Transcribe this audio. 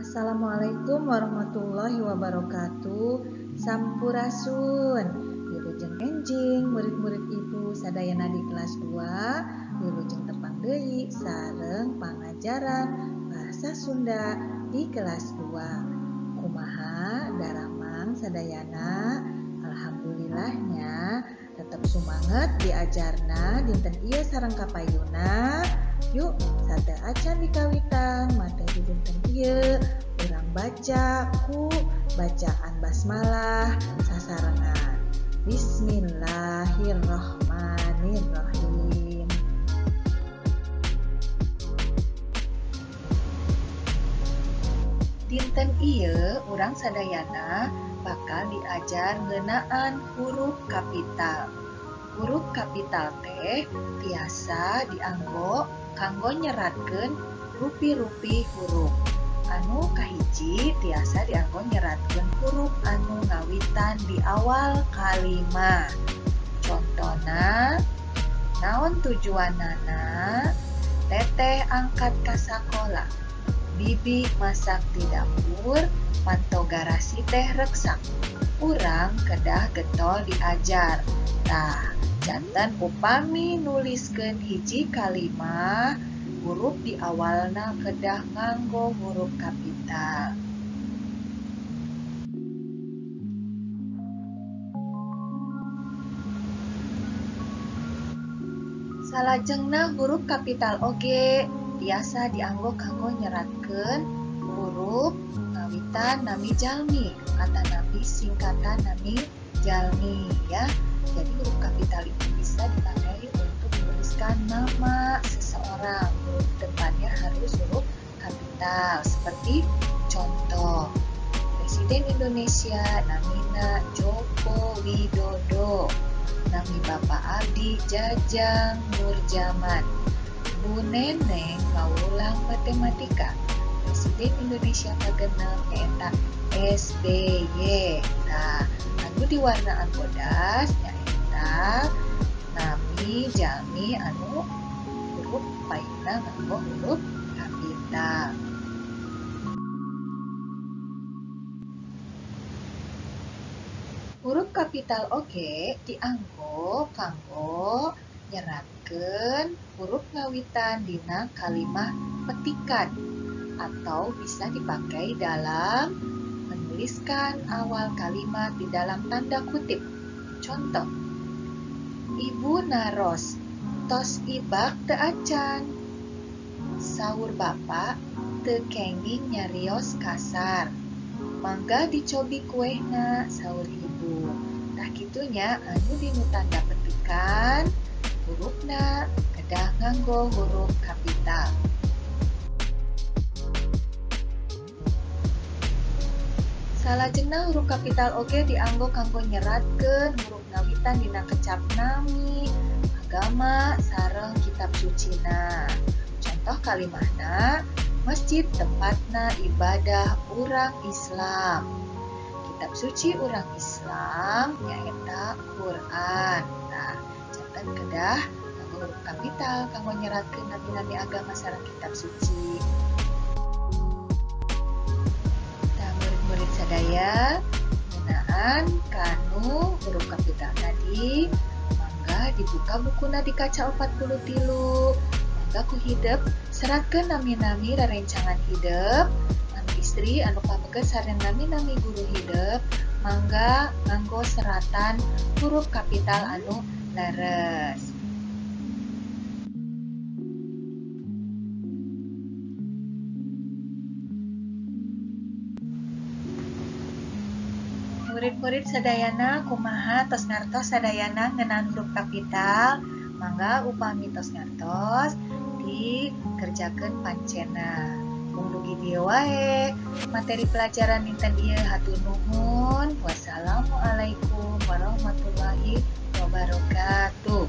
Assalamualaikum warahmatullahi wabarakatuh. Sampurasun. Wilujeng enjing murid-murid ibu sadayana di kelas 2, wilujeng tepang deui sareng pangajaran bahasa Sunda di kelas 2. Kumaha daramang sadayana? Alhamdulillahnya tetap semangat diajarna dinten ieu sareng kapayuna. Yuk, sate acan dikawitan materi dinten ieu urang baca ku bacaan basmalah sasarengan. Bismillahirrahmanirrahim. Dinten ieu urang sadayana bakal diajar ngeunaan huruf kapital. Huruf kapital teh tiasa dianggo kanggo nyeratkeun rupi-rupi huruf. Anu kahiji tiasa dianggo nyeratkeun huruf anu ngawitan di awal kalimat. Contona, naon tujuanana? Teteh angkat ka sakola, bibi masak di dapur, pantogarasi teh reksak. Urang kedah getol diajar. Tah, janten upami nuliskeun hiji kalimah, huruf di awalna kedah nganggo huruf kapital. Salajengna huruf kapital oge biasa dianggo kanggo nyeratkeun huruf ngawitan nami jalmi, kata nabi singkatan nami jalmi ya. Jadi huruf kapital itu bisa dipakai untuk menuliskan nama seseorang. Huruf depannya harus huruf kapital. Seperti contoh, Presiden Indonesia namina Joko Widodo, nami Bapak Abdi Jajang Nurjaman, Bu Neneng kaulang matematika, Presiden Indonesia kagenep eta SBY. Nah, anu diwarnaan bodas nyaeta nami jalmi anu huruf paina nganggo huruf kapital. Huruf kapital oge dianggo kanggo nyeratkeun huruf ngawitan dina kalimah petikan atau bisa dipakai dalam menuliskan awal kalimat di dalam tanda kutip. Contoh, Ibu naros tos ibak teu acan. Saur bapak teu kenging nyarios kasar. Mangga dicobi kuehna, saur ibu. Tah kitunya anu dinu tanda petikan hurufna kedah nganggo huruf kapital. Salajengna huruf kapital oge dianggo kanggo nyeratkeun huruf ngawitan dina kecap nami, agama, sareng kitab sucina. Contoh kalimahna, masjid tempatna ibadah urang Islam. Kitab suci urang Islam nyaeta Quran. Nah, janten kedah kanggo huruf kapital kanggo nyeratkeun nami-nami agama sareng kitab suci. Murid sadaya ngeunaan kanu huruf kapital tadi, mangga dibuka bukuna di kaca 43. Mangga ku hideuk seratkeun nami-nami rerencangan hideuk, anu istri anu pameukeun sareng nami-nami guru hideuk, mangga nganggo seratan huruf kapital anu leres. Murid-murid sadayana kumaha tos ngartos sadayana ngeunaan huruf kapital? Mangga upami tos ngartos dikerjakeun pancena. Mung dugi dieu wae materi pelajaran dinten ieu. Hatur nuhun. Wassalamualaikum warahmatullahi wabarakatuh.